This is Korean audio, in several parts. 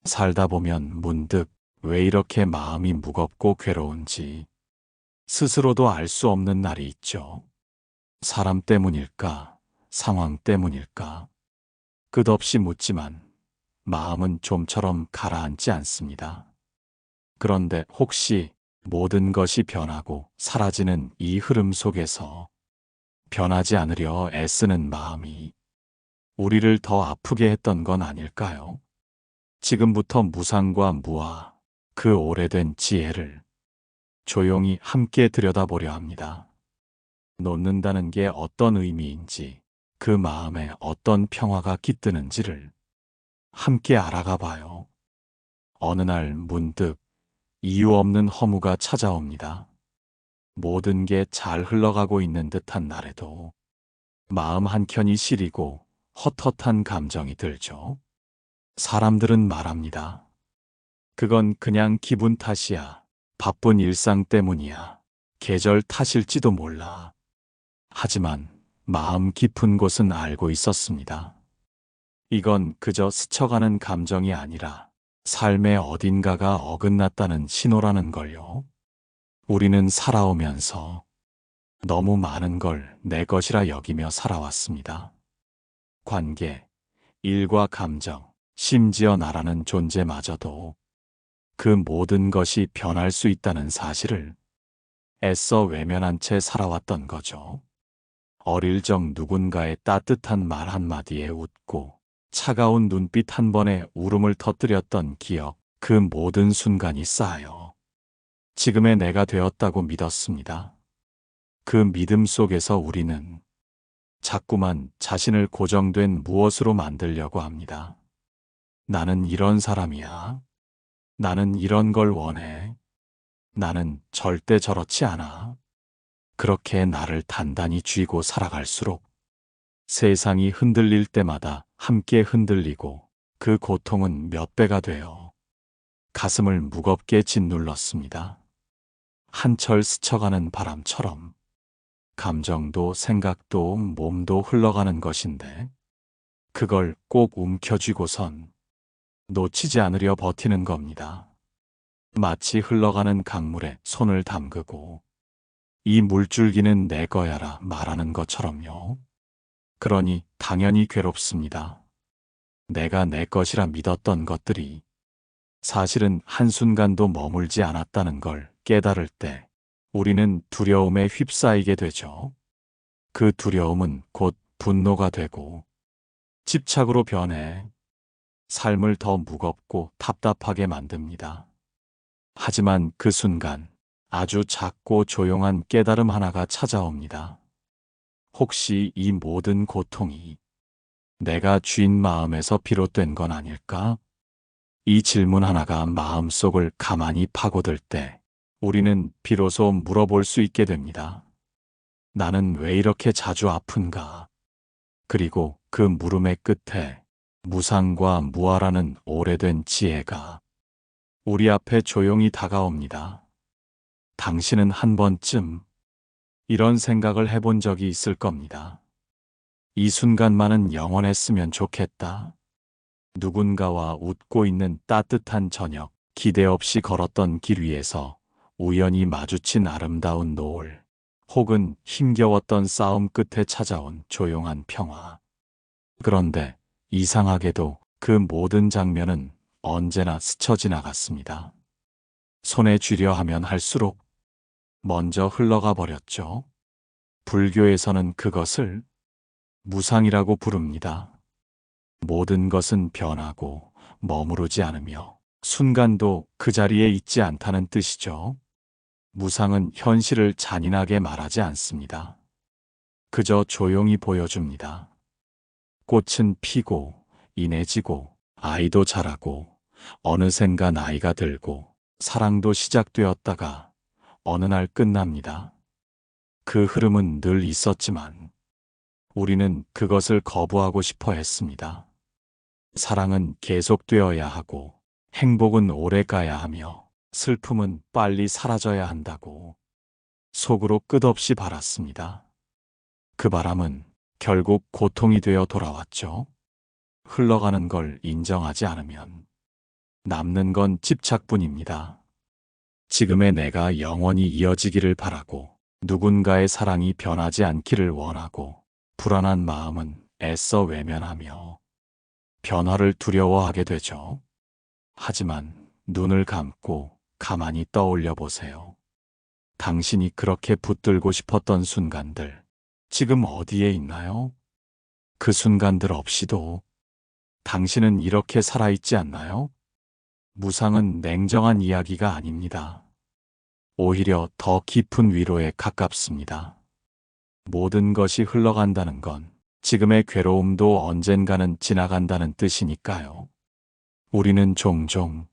살다 보면 문득 왜 이렇게 마음이 무겁고 괴로운지 스스로도 알 수 없는 날이 있죠. 사람 때문일까? 상황 때문일까? 끝없이 묻지만 마음은 좀처럼 가라앉지 않습니다. 그런데 혹시 모든 것이 변하고 사라지는 이 흐름 속에서 변하지 않으려 애쓰는 마음이 우리를 더 아프게 했던 건 아닐까요? 지금부터 무상과 무아, 그 오래된 지혜를 조용히 함께 들여다보려 합니다. 놓는다는 게 어떤 의미인지, 그 마음에 어떤 평화가 깃드는지를 함께 알아가 봐요. 어느 날 문득 이유 없는 허무가 찾아옵니다. 모든 게 잘 흘러가고 있는 듯한 날에도 마음 한켠이 시리고 헛헛한 감정이 들죠. 사람들은 말합니다. 그건 그냥 기분 탓이야. 바쁜 일상 때문이야. 계절 탓일지도 몰라. 하지만 마음 깊은 곳은 알고 있었습니다. 이건 그저 스쳐가는 감정이 아니라 삶의 어딘가가 어긋났다는 신호라는 걸요. 우리는 살아오면서 너무 많은 걸 내 것이라 여기며 살아왔습니다. 관계, 일과 감정, 심지어 나라는 존재마저도 그 모든 것이 변할 수 있다는 사실을 애써 외면한 채 살아왔던 거죠. 어릴 적 누군가의 따뜻한 말 한마디에 웃고 차가운 눈빛 한 번에 울음을 터뜨렸던 기억, 그 모든 순간이 쌓여 지금의 내가 되었다고 믿었습니다. 그 믿음 속에서 우리는 자꾸만 자신을 고정된 무엇으로 만들려고 합니다. 나는 이런 사람이야. 나는 이런 걸 원해. 나는 절대 저렇지 않아. 그렇게 나를 단단히 쥐고 살아갈수록 세상이 흔들릴 때마다 함께 흔들리고 그 고통은 몇 배가 되어 가슴을 무겁게 짓눌렀습니다. 한철 스쳐가는 바람처럼 감정도 생각도 몸도 흘러가는 것인데 그걸 꼭 움켜쥐고선 놓치지 않으려 버티는 겁니다. 마치 흘러가는 강물에 손을 담그고 이 물줄기는 내 거야라 말하는 것처럼요. 그러니 당연히 괴롭습니다. 내가 내 것이라 믿었던 것들이 사실은 한순간도 머물지 않았다는 걸 깨달을 때 우리는 두려움에 휩싸이게 되죠. 그 두려움은 곧 분노가 되고 집착으로 변해 삶을 더 무겁고 답답하게 만듭니다. 하지만 그 순간 아주 작고 조용한 깨달음 하나가 찾아옵니다. 혹시 이 모든 고통이 내가 쥔 마음에서 비롯된 건 아닐까? 이 질문 하나가 마음속을 가만히 파고들 때 우리는 비로소 물어볼 수 있게 됩니다. 나는 왜 이렇게 자주 아픈가? 그리고 그 물음의 끝에 무상과 무아라는 오래된 지혜가 우리 앞에 조용히 다가옵니다. 당신은 한 번쯤 이런 생각을 해본 적이 있을 겁니다. 이 순간만은 영원했으면 좋겠다. 누군가와 웃고 있는 따뜻한 저녁, 기대 없이 걸었던 길 위에서 우연히 마주친 아름다운 노을, 혹은 힘겨웠던 싸움 끝에 찾아온 조용한 평화. 그런데 이상하게도 그 모든 장면은 언제나 스쳐 지나갔습니다. 손에 쥐려 하면 할수록 먼저 흘러가 버렸죠. 불교에서는 그것을 무상이라고 부릅니다. 모든 것은 변하고 머무르지 않으며 순간도 그 자리에 있지 않다는 뜻이죠. 무상은 현실을 잔인하게 말하지 않습니다. 그저 조용히 보여줍니다. 꽃은 피고 인해지고 아이도 자라고 어느샌가 나이가 들고 사랑도 시작되었다가 어느 날 끝납니다. 그 흐름은 늘 있었지만 우리는 그것을 거부하고 싶어 했습니다. 사랑은 계속되어야 하고 행복은 오래 가야 하며 슬픔은 빨리 사라져야 한다고 속으로 끝없이 바랐습니다. 그 바람은 결국 고통이 되어 돌아왔죠. 흘러가는 걸 인정하지 않으면 남는 건 집착뿐입니다. 지금의 내가 영원히 이어지기를 바라고 누군가의 사랑이 변하지 않기를 원하고 불안한 마음은 애써 외면하며 변화를 두려워하게 되죠. 하지만 눈을 감고 가만히 떠올려 보세요. 당신이 그렇게 붙들고 싶었던 순간들, 지금 어디에 있나요? 그 순간들 없이도 당신은 이렇게 살아있지 않나요? 무상은 냉정한 이야기가 아닙니다. 오히려 더 깊은 위로에 가깝습니다. 모든 것이 흘러간다는 건 지금의 괴로움도 언젠가는 지나간다는 뜻이니까요. 우리는 종종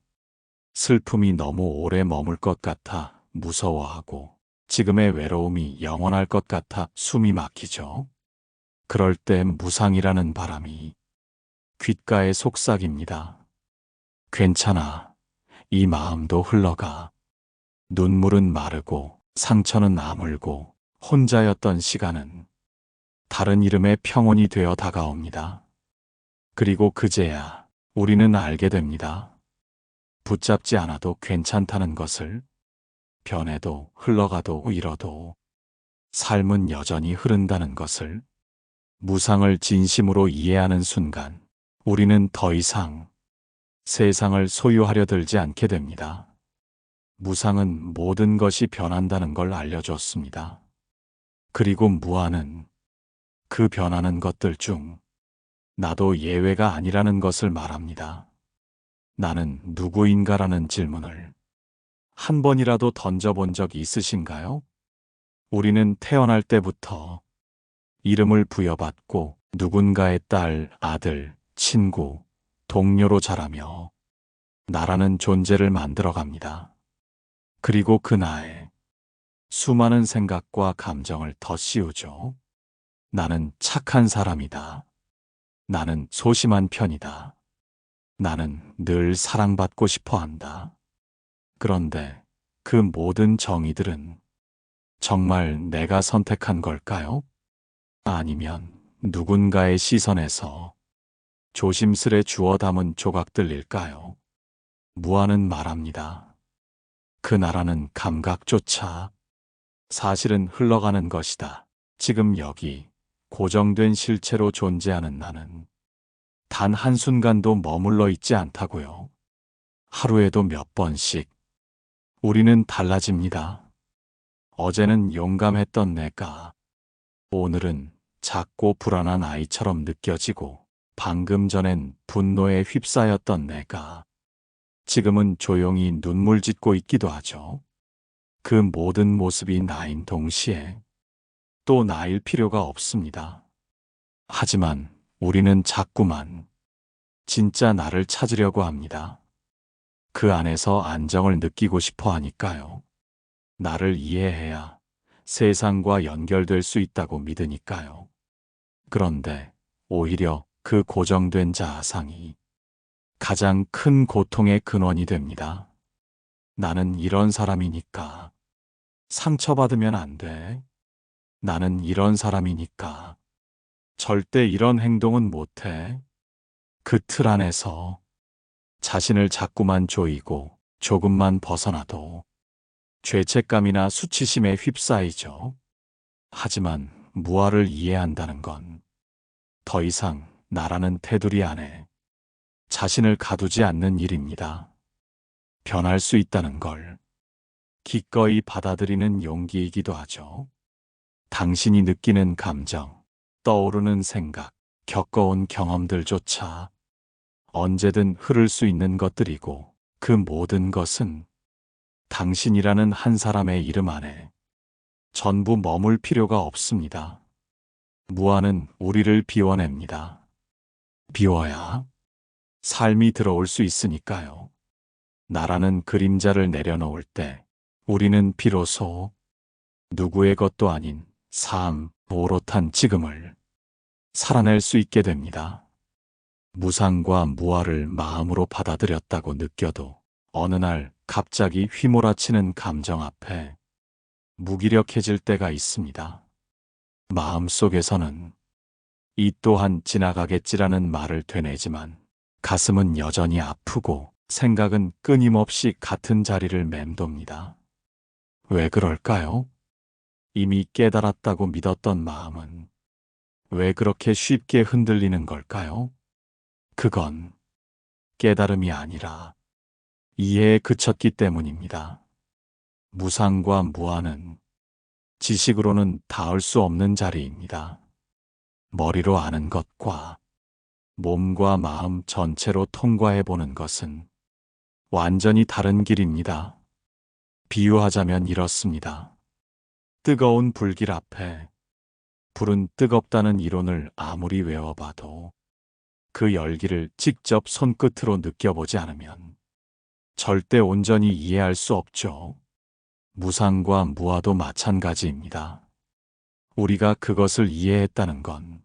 슬픔이 너무 오래 머물 것 같아 무서워하고 지금의 외로움이 영원할 것 같아 숨이 막히죠. 그럴 때 무상이라는 바람이 귓가에 속삭입니다. 괜찮아. 이 마음도 흘러가. 눈물은 마르고 상처는 아물고 혼자였던 시간은 다른 이름의 평온이 되어 다가옵니다. 그리고 그제야 우리는 알게 됩니다. 붙잡지 않아도 괜찮다는 것을, 변해도 흘러가도 잃어도 삶은 여전히 흐른다는 것을, 무상을 진심으로 이해하는 순간 우리는 더 이상 세상을 소유하려 들지 않게 됩니다. 무상은 모든 것이 변한다는 걸 알려줬습니다. 그리고 무한은 그 변하는 것들 중 나도 예외가 아니라는 것을 말합니다. 나는 누구인가라는 질문을 한 번이라도 던져본 적 있으신가요? 우리는 태어날 때부터 이름을 부여받고 누군가의 딸, 아들, 친구, 동료로 자라며 나라는 존재를 만들어갑니다. 그리고 그 나에 수많은 생각과 감정을 덧씌우죠. 나는 착한 사람이다. 나는 소심한 편이다. 나는 늘 사랑받고 싶어 한다. 그런데 그 모든 정의들은 정말 내가 선택한 걸까요? 아니면 누군가의 시선에서 조심스레 주워 담은 조각들일까요? 무한은 말합니다. 그 나라는 감각조차 사실은 흘러가는 것이다. 지금 여기 고정된 실체로 존재하는 나는 단 한순간도 머물러 있지 않다고요. 하루에도 몇 번씩 우리는 달라집니다. 어제는 용감했던 내가 오늘은 작고 불안한 아이처럼 느껴지고, 방금 전엔 분노에 휩싸였던 내가 지금은 조용히 눈물 짓고 있기도 하죠. 그 모든 모습이 나인 동시에 또 나일 필요가 없습니다. 하지만 우리는 자꾸만 진짜 나를 찾으려고 합니다. 그 안에서 안정을 느끼고 싶어 하니까요. 나를 이해해야 세상과 연결될 수 있다고 믿으니까요. 그런데 오히려 그 고정된 자아상이 가장 큰 고통의 근원이 됩니다. 나는 이런 사람이니까 상처받으면 안 돼. 나는 이런 사람이니까 절대 이런 행동은 못해. 그 틀 안에서 자신을 자꾸만 조이고 조금만 벗어나도 죄책감이나 수치심에 휩싸이죠. 하지만 무아를 이해한다는 건 더 이상 나라는 테두리 안에 자신을 가두지 않는 일입니다. 변할 수 있다는 걸 기꺼이 받아들이는 용기이기도 하죠. 당신이 느끼는 감정, 떠오르는 생각, 겪어온 경험들조차 언제든 흐를 수 있는 것들이고, 그 모든 것은 당신이라는 한 사람의 이름 안에 전부 머물 필요가 없습니다. 무한은 우리를 비워냅니다. 비워야 삶이 들어올 수 있으니까요. 나라는 그림자를 내려놓을 때 우리는 비로소 누구의 것도 아닌 삶, 오롯한 지금을 살아낼 수 있게 됩니다. 무상과 무아를 마음으로 받아들였다고 느껴도 어느 날 갑자기 휘몰아치는 감정 앞에 무기력해질 때가 있습니다. 마음속에서는 이 또한 지나가겠지라는 말을 되뇌지만 가슴은 여전히 아프고 생각은 끊임없이 같은 자리를 맴돕니다. 왜 그럴까요? 이미 깨달았다고 믿었던 마음은 왜 그렇게 쉽게 흔들리는 걸까요? 그건 깨달음이 아니라 이해에 그쳤기 때문입니다. 무상과 무아는 지식으로는 닿을 수 없는 자리입니다. 머리로 아는 것과 몸과 마음 전체로 통과해 보는 것은 완전히 다른 길입니다. 비유하자면 이렇습니다. 뜨거운 불길 앞에 불은 뜨겁다는 이론을 아무리 외워봐도 그 열기를 직접 손끝으로 느껴보지 않으면 절대 온전히 이해할 수 없죠. 무상과 무아도 마찬가지입니다. 우리가 그것을 이해했다는 건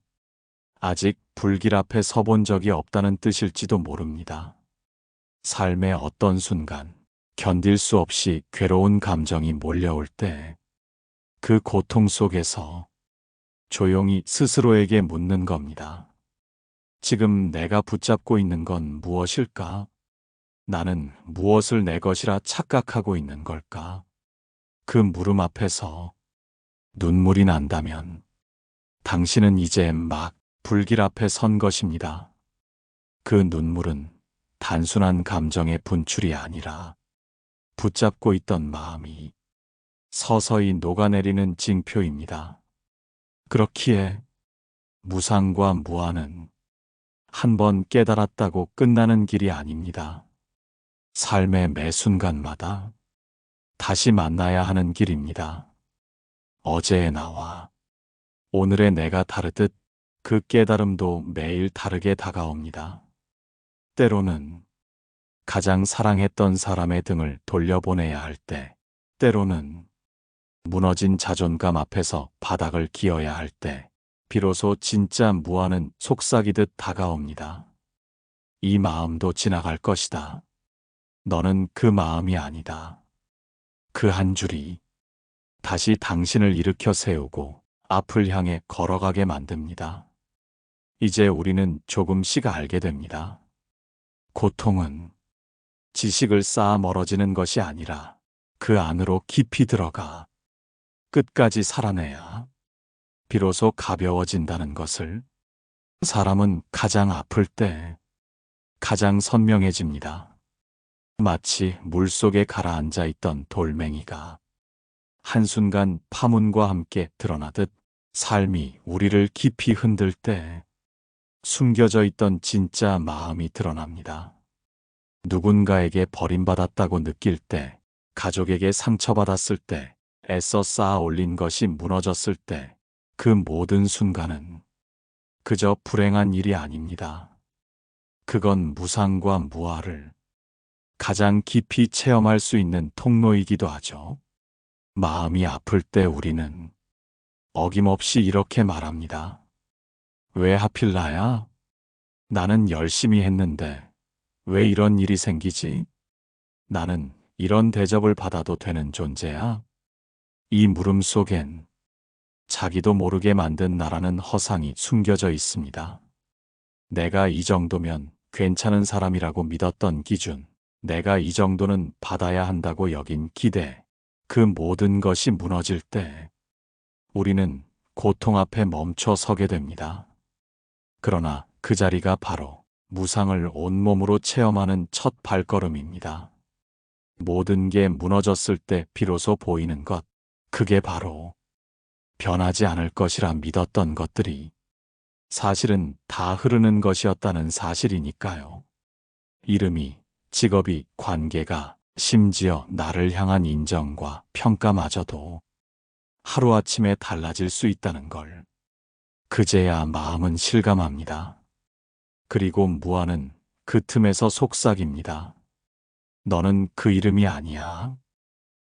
아직 불길 앞에 서본 적이 없다는 뜻일지도 모릅니다. 삶의 어떤 순간 견딜 수 없이 괴로운 감정이 몰려올 때 그 고통 속에서 조용히 스스로에게 묻는 겁니다. 지금 내가 붙잡고 있는 건 무엇일까? 나는 무엇을 내 것이라 착각하고 있는 걸까? 그 물음 앞에서 눈물이 난다면 당신은 이제 막 불길 앞에 선 것입니다. 그 눈물은 단순한 감정의 분출이 아니라 붙잡고 있던 마음이 서서히 녹아내리는 징표입니다. 그렇기에 무상과 무아는 한 번 깨달았다고 끝나는 길이 아닙니다. 삶의 매 순간마다 다시 만나야 하는 길입니다. 어제의 나와 오늘의 내가 다르듯 그 깨달음도 매일 다르게 다가옵니다. 때로는 가장 사랑했던 사람의 등을 돌려보내야 할 때, 때로는 무너진 자존감 앞에서 바닥을 기어야 할 때, 비로소 진짜 무아는 속삭이듯 다가옵니다. 이 마음도 지나갈 것이다. 너는 그 마음이 아니다. 그 한 줄이 다시 당신을 일으켜 세우고 앞을 향해 걸어가게 만듭니다. 이제 우리는 조금씩 알게 됩니다. 고통은 지식을 쌓아 멀어지는 것이 아니라 그 안으로 깊이 들어가 끝까지 살아내야 비로소 가벼워진다는 것을. 사람은 가장 아플 때 가장 선명해집니다. 마치 물속에 가라앉아 있던 돌멩이가 한순간 파문과 함께 드러나듯 삶이 우리를 깊이 흔들 때 숨겨져 있던 진짜 마음이 드러납니다. 누군가에게 버림받았다고 느낄 때, 가족에게 상처받았을 때, 애써 쌓아 올린 것이 무너졌을 때, 그 모든 순간은 그저 불행한 일이 아닙니다. 그건 무상과 무아를 가장 깊이 체험할 수 있는 통로이기도 하죠. 마음이 아플 때 우리는 어김없이 이렇게 말합니다. 왜 하필 나야? 나는 열심히 했는데 왜 이런 일이 생기지? 나는 이런 대접을 받아도 되는 존재야? 이 물음 속엔 자기도 모르게 만든 나라는 허상이 숨겨져 있습니다. 내가 이 정도면 괜찮은 사람이라고 믿었던 기준, 내가 이 정도는 받아야 한다고 여긴 기대, 그 모든 것이 무너질 때 우리는 고통 앞에 멈춰 서게 됩니다. 그러나 그 자리가 바로 무상을 온몸으로 체험하는 첫 발걸음입니다. 모든 게 무너졌을 때 비로소 보이는 것, 그게 바로 변하지 않을 것이라 믿었던 것들이 사실은 다 흐르는 것이었다는 사실이니까요. 이름이, 직업이, 관계가, 심지어 나를 향한 인정과 평가마저도 하루아침에 달라질 수 있다는 걸 그제야 마음은 실감합니다. 그리고 무아는 그 틈에서 속삭입니다. 너는 그 이름이 아니야.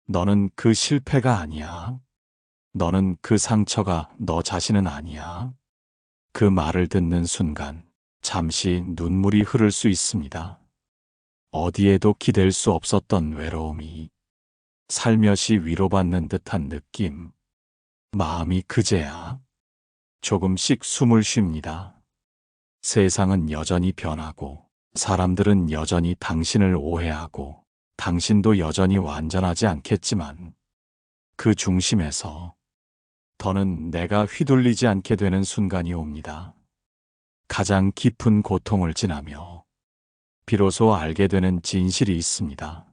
너는 그 실패가 아니야. 너는 그 상처가 너 자신은 아니야. 그 말을 듣는 순간 잠시 눈물이 흐를 수 있습니다. 어디에도 기댈 수 없었던 외로움이 살며시 위로받는 듯한 느낌. 마음이 그제야 조금씩 숨을 쉽니다. 세상은 여전히 변하고 사람들은 여전히 당신을 오해하고 당신도 여전히 완전하지 않겠지만 그 중심에서 더는 내가 휘둘리지 않게 되는 순간이 옵니다. 가장 깊은 고통을 지나며 비로소 알게 되는 진실이 있습니다.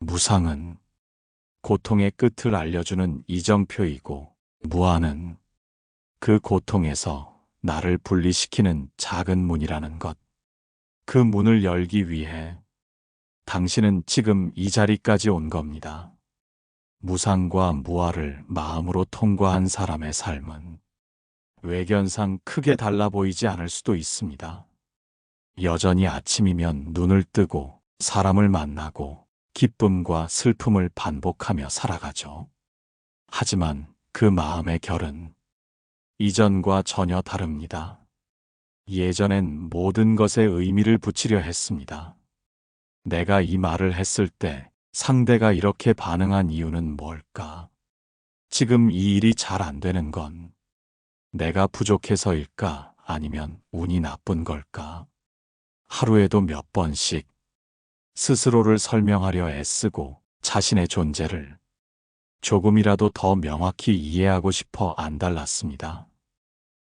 무상은 고통의 끝을 알려주는 이정표이고 무한은 그 고통에서 나를 분리시키는 작은 문이라는 것. 그 문을 열기 위해 당신은 지금 이 자리까지 온 겁니다. 무상과 무아를 마음으로 통과한 사람의 삶은 외견상 크게 달라 보이지 않을 수도 있습니다. 여전히 아침이면 눈을 뜨고 사람을 만나고 기쁨과 슬픔을 반복하며 살아가죠. 하지만 그 마음의 결은 이전과 전혀 다릅니다. 예전엔 모든 것에 의미를 붙이려 했습니다. 내가 이 말을 했을 때 상대가 이렇게 반응한 이유는 뭘까? 지금 이 일이 잘 안 되는 건 내가 부족해서일까? 아니면 운이 나쁜 걸까? 하루에도 몇 번씩 스스로를 설명하려 애쓰고 자신의 존재를 조금이라도 더 명확히 이해하고 싶어 안달났습니다.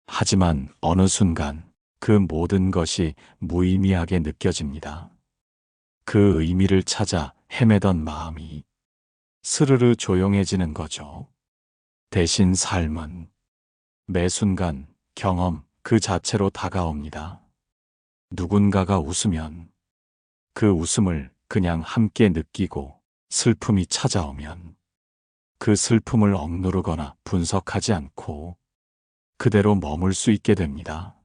하지만 어느 순간 그 모든 것이 무의미하게 느껴집니다. 그 의미를 찾아 헤매던 마음이 스르르 조용해지는 거죠. 대신 삶은 매 순간 경험 그 자체로 다가옵니다. 누군가가 웃으면 그 웃음을 그냥 함께 느끼고 슬픔이 찾아오면 그 슬픔을 억누르거나 분석하지 않고 그대로 머물 수 있게 됩니다.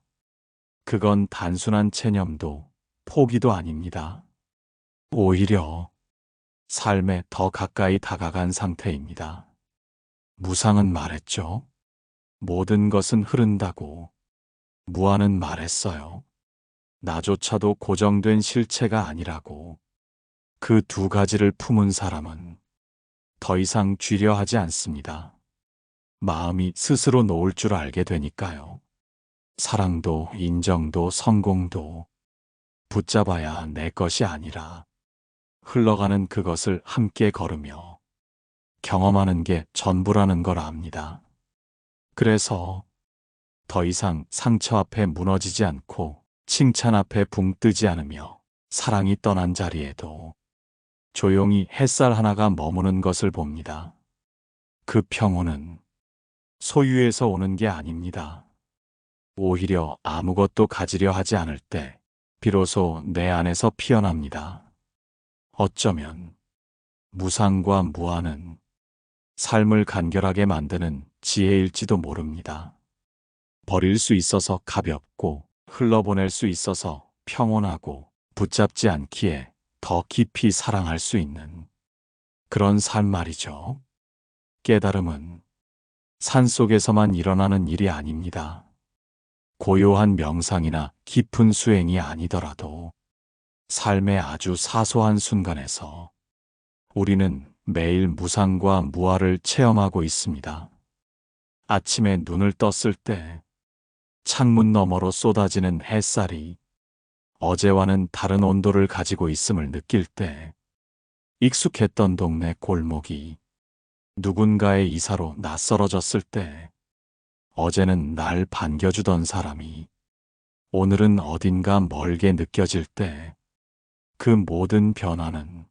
그건 단순한 체념도 포기도 아닙니다. 오히려 삶에 더 가까이 다가간 상태입니다. 무상은 말했죠. 모든 것은 흐른다고. 무한은 말했어요. 나조차도 고정된 실체가 아니라고. 그 두 가지를 품은 사람은 더 이상 쥐려 하지 않습니다. 마음이 스스로 놓을 줄 알게 되니까요. 사랑도 인정도 성공도 붙잡아야 내 것이 아니라 흘러가는 그것을 함께 걸으며 경험하는 게 전부라는 걸 압니다. 그래서 더 이상 상처 앞에 무너지지 않고 칭찬 앞에 붕 뜨지 않으며 사랑이 떠난 자리에도 조용히 햇살 하나가 머무는 것을 봅니다. 그 평온은 소유에서 오는 게 아닙니다. 오히려 아무것도 가지려 하지 않을 때 비로소 내 안에서 피어납니다. 어쩌면 무상과 무한은 삶을 간결하게 만드는 지혜일지도 모릅니다. 버릴 수 있어서 가볍고 흘러보낼 수 있어서 평온하고 붙잡지 않기에 더 깊이 사랑할 수 있는 그런 삶 말이죠. 깨달음은 산속에서만 일어나는 일이 아닙니다. 고요한 명상이나 깊은 수행이 아니더라도 삶의 아주 사소한 순간에서 우리는 매일 무상과 무아를 체험하고 있습니다. 아침에 눈을 떴을 때 창문 너머로 쏟아지는 햇살이 어제와는 다른 온도를 가지고 있음을 느낄 때 익숙했던 동네 골목이 누군가의 이사로 낯설어졌을 때 어제는 날 반겨주던 사람이 오늘은 어딘가 멀게 느껴질 때 그 모든 변화는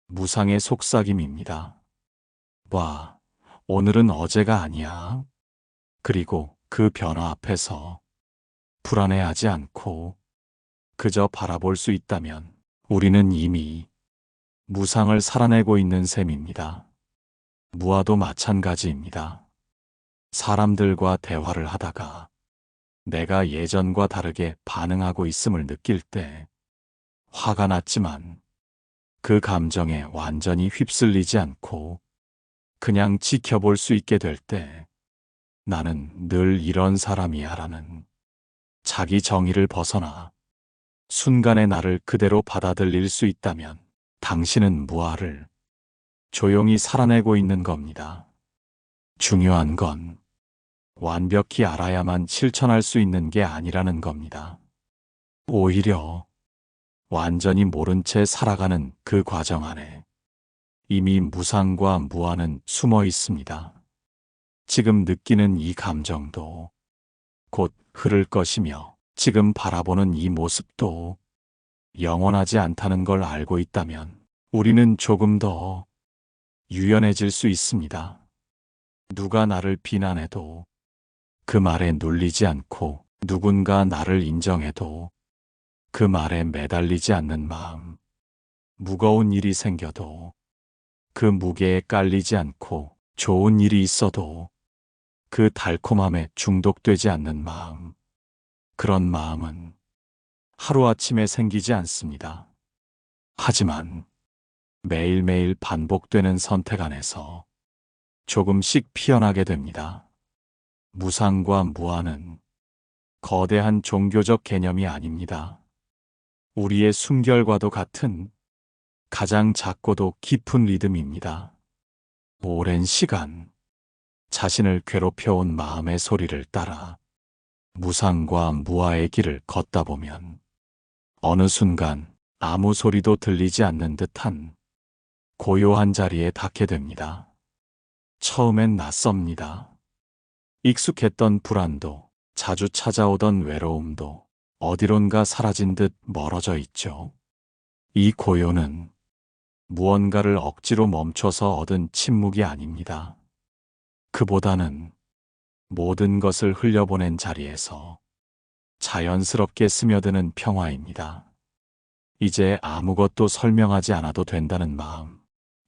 무상의 속삭임입니다. 와, 오늘은 어제가 아니야. 그리고 그 변화 앞에서 불안해하지 않고 그저 바라볼 수 있다면 우리는 이미 무상을 살아내고 있는 셈입니다. 무아도 마찬가지입니다. 사람들과 대화를 하다가 내가 예전과 다르게 반응하고 있음을 느낄 때 화가 났지만 그 감정에 완전히 휩쓸리지 않고 그냥 지켜볼 수 있게 될 때 나는 늘 이런 사람이야 라는 자기 정의를 벗어나 순간의 나를 그대로 받아들일 수 있다면 당신은 무아를 조용히 살아내고 있는 겁니다. 중요한 건 완벽히 알아야만 실천할 수 있는 게 아니라는 겁니다. 오히려 완전히 모른 채 살아가는 그 과정 안에 이미 무상과 무한은 숨어 있습니다. 지금 느끼는 이 감정도 곧 흐를 것이며 지금 바라보는 이 모습도 영원하지 않다는 걸 알고 있다면 우리는 조금 더 유연해질 수 있습니다. 누가 나를 비난해도 그 말에 눌리지 않고 누군가 나를 인정해도 그 말에 매달리지 않는 마음. 무거운 일이 생겨도 그 무게에 깔리지 않고 좋은 일이 있어도 그 달콤함에 중독되지 않는 마음. 그런 마음은 하루아침에 생기지 않습니다. 하지만 매일매일 반복되는 선택 안에서 조금씩 피어나게 됩니다. 무상과 무한은 거대한 종교적 개념이 아닙니다. 우리의 숨결과도 같은 가장 작고도 깊은 리듬입니다. 오랜 시간 자신을 괴롭혀온 마음의 소리를 따라 무상과 무아의 길을 걷다 보면 어느 순간 아무 소리도 들리지 않는 듯한 고요한 자리에 닿게 됩니다. 처음엔 낯섭니다. 익숙했던 불안도 자주 찾아오던 외로움도 어디론가 사라진 듯 멀어져 있죠. 이 고요는 무언가를 억지로 멈춰서 얻은 침묵이 아닙니다. 그보다는 모든 것을 흘려보낸 자리에서 자연스럽게 스며드는 평화입니다. 이제 아무것도 설명하지 않아도 된다는 마음,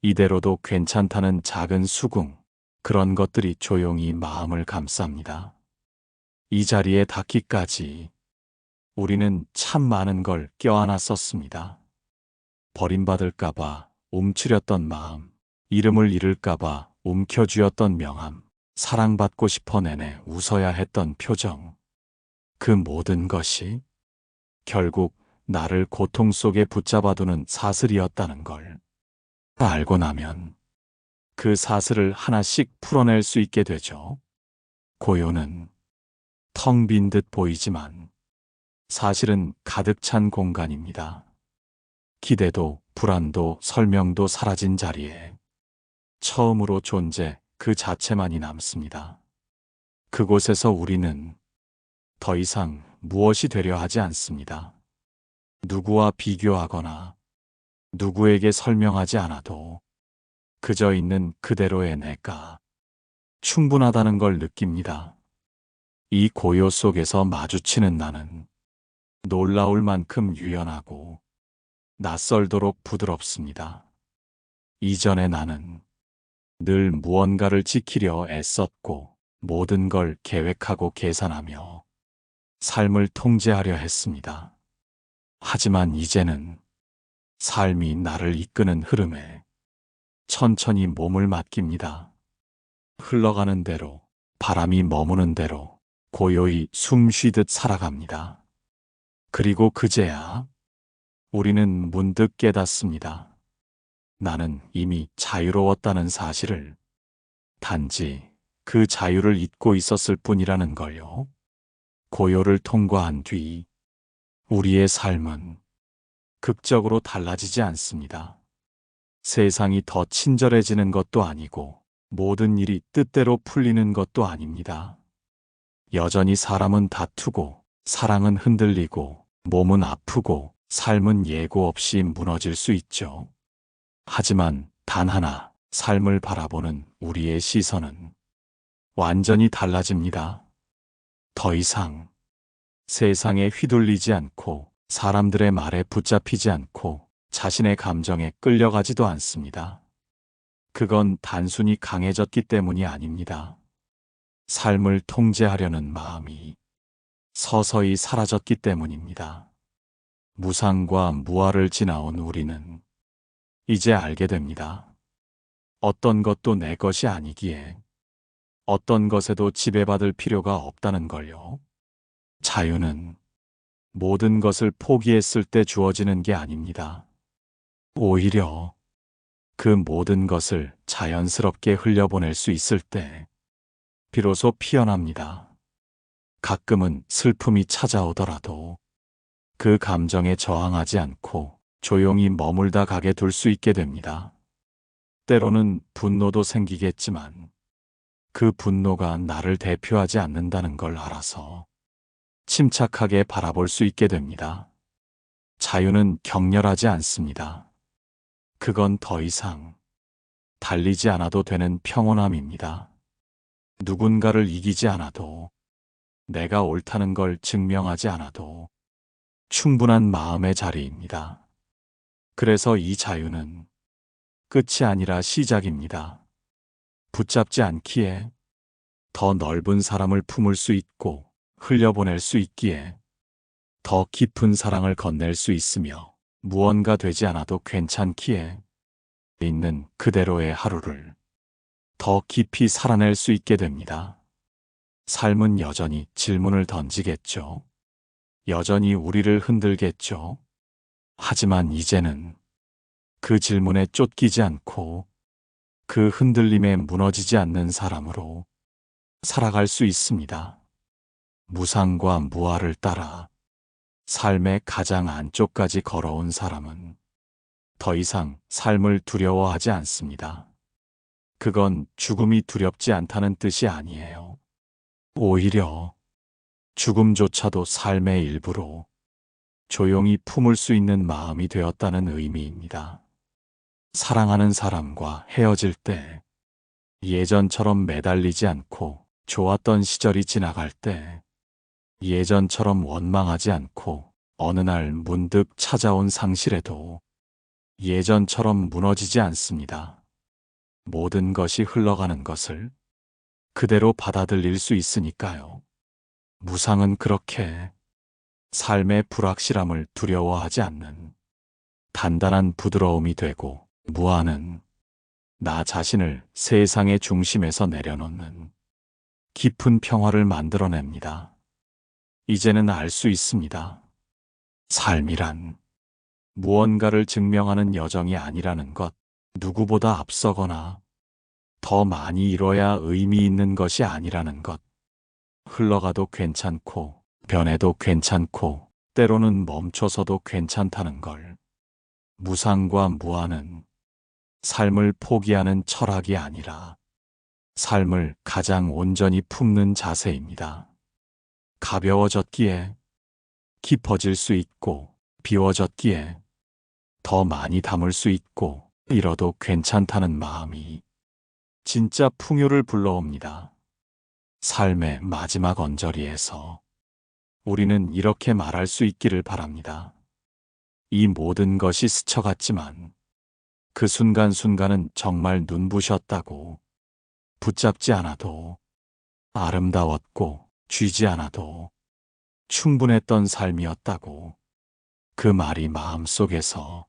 이대로도 괜찮다는 작은 수긍, 그런 것들이 조용히 마음을 감쌉니다. 이 자리에 닿기까지 우리는 참 많은 걸 껴안았었습니다. 버림받을까봐 움츠렸던 마음, 이름을 잃을까봐 움켜쥐었던 명함, 사랑받고 싶어 내내 웃어야 했던 표정. 그 모든 것이 결국 나를 고통 속에 붙잡아두는 사슬이었다는 걸 알고 나면 그 사슬을 하나씩 풀어낼 수 있게 되죠. 고요는 텅 빈 듯 보이지만 사실은 가득 찬 공간입니다. 기대도 불안도 설명도 사라진 자리에 처음으로 존재 그 자체만이 남습니다. 그곳에서 우리는 더 이상 무엇이 되려 하지 않습니다. 누구와 비교하거나 누구에게 설명하지 않아도 그저 있는 그대로의 내가 충분하다는 걸 느낍니다. 이 고요 속에서 마주치는 나는 놀라울 만큼 유연하고 낯설도록 부드럽습니다. 이전의 나는 늘 무언가를 지키려 애썼고 모든 걸 계획하고 계산하며 삶을 통제하려 했습니다. 하지만 이제는 삶이 나를 이끄는 흐름에 천천히 몸을 맡깁니다. 흘러가는 대로, 바람이 머무는 대로 고요히 숨 쉬듯 살아갑니다. 그리고 그제야 우리는 문득 깨닫습니다. 나는 이미 자유로웠다는 사실을, 단지 그 자유를 잊고 있었을 뿐이라는 걸요. 고요를 통과한 뒤 우리의 삶은 극적으로 달라지지 않습니다. 세상이 더 친절해지는 것도 아니고 모든 일이 뜻대로 풀리는 것도 아닙니다. 여전히 사람은 다투고 사랑은 흔들리고 몸은 아프고 삶은 예고 없이 무너질 수 있죠. 하지만 단 하나, 삶을 바라보는 우리의 시선은 완전히 달라집니다. 더 이상 세상에 휘둘리지 않고 사람들의 말에 붙잡히지 않고 자신의 감정에 끌려가지도 않습니다. 그건 단순히 강해졌기 때문이 아닙니다. 삶을 통제하려는 마음이 서서히 사라졌기 때문입니다. 무상과 무아를 지나온 우리는 이제 알게 됩니다. 어떤 것도 내 것이 아니기에 어떤 것에도 지배받을 필요가 없다는 걸요. 자유는 모든 것을 포기했을 때 주어지는 게 아닙니다. 오히려 그 모든 것을 자연스럽게 흘려보낼 수 있을 때 비로소 피어납니다. 가끔은 슬픔이 찾아오더라도 그 감정에 저항하지 않고 조용히 머물다 가게 둘 수 있게 됩니다. 때로는 분노도 생기겠지만 그 분노가 나를 대표하지 않는다는 걸 알아서 침착하게 바라볼 수 있게 됩니다. 자유는 격렬하지 않습니다. 그건 더 이상 달리지 않아도 되는 평온함입니다. 누군가를 이기지 않아도, 내가 옳다는 걸 증명하지 않아도 충분한 마음의 자리입니다. 그래서 이 자유는 끝이 아니라 시작입니다. 붙잡지 않기에, 더 넓은 사람을 품을 수 있고 흘려보낼 수 있기에, 더 깊은 사랑을 건넬 수 있으며 무언가 되지 않아도 괜찮기에, 있는 그대로의 하루를 더 깊이 살아낼 수 있게 됩니다. 삶은 여전히 질문을 던지겠죠. 여전히 우리를 흔들겠죠. 하지만 이제는 그 질문에 쫓기지 않고 그 흔들림에 무너지지 않는 사람으로 살아갈 수 있습니다. 무상과 무아를 따라 삶의 가장 안쪽까지 걸어온 사람은 더 이상 삶을 두려워하지 않습니다. 그건 죽음이 두렵지 않다는 뜻이 아니에요. 오히려 죽음조차도 삶의 일부로 조용히 품을 수 있는 마음이 되었다는 의미입니다. 사랑하는 사람과 헤어질 때, 예전처럼 매달리지 않고 좋았던 시절이 지나갈 때, 예전처럼 원망하지 않고 어느 날 문득 찾아온 상실에도 예전처럼 무너지지 않습니다. 모든 것이 흘러가는 것을 그대로 받아들일 수 있으니까요. 무상은 그렇게 삶의 불확실함을 두려워하지 않는 단단한 부드러움이 되고, 무아는 나 자신을 세상의 중심에서 내려놓는 깊은 평화를 만들어냅니다. 이제는 알 수 있습니다. 삶이란 무언가를 증명하는 여정이 아니라는 것, 누구보다 앞서거나 더 많이 이뤄야 의미 있는 것이 아니라는 것, 흘러가도 괜찮고 변해도 괜찮고 때로는 멈춰서도 괜찮다는 걸. 무상과 무아는 삶을 포기하는 철학이 아니라 삶을 가장 온전히 품는 자세입니다. 가벼워졌기에 깊어질 수 있고, 비워졌기에 더 많이 담을 수 있고, 잃어도 괜찮다는 마음이 진짜 풍요를 불러옵니다. 삶의 마지막 언저리에서 우리는 이렇게 말할 수 있기를 바랍니다. 이 모든 것이 스쳐갔지만 그 순간순간은 정말 눈부셨다고, 붙잡지 않아도 아름다웠고 쥐지 않아도 충분했던 삶이었다고, 그 말이 마음속에서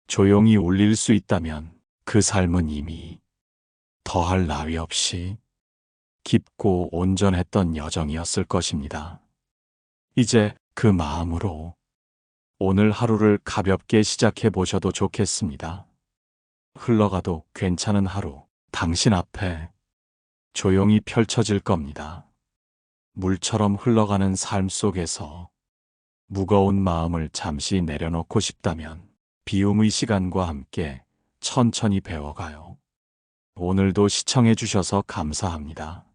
조용히 울릴 수 있다면 그 삶은 이미 더할 나위 없이 깊고 온전했던 여정이었을 것입니다. 이제 그 마음으로 오늘 하루를 가볍게 시작해 보셔도 좋겠습니다. 흘러가도 괜찮은 하루, 당신 앞에 조용히 펼쳐질 겁니다. 물처럼 흘러가는 삶 속에서 무거운 마음을 잠시 내려놓고 싶다면 비움의 시간과 함께 천천히 배워가요. 오늘도 시청해 주셔서 감사합니다.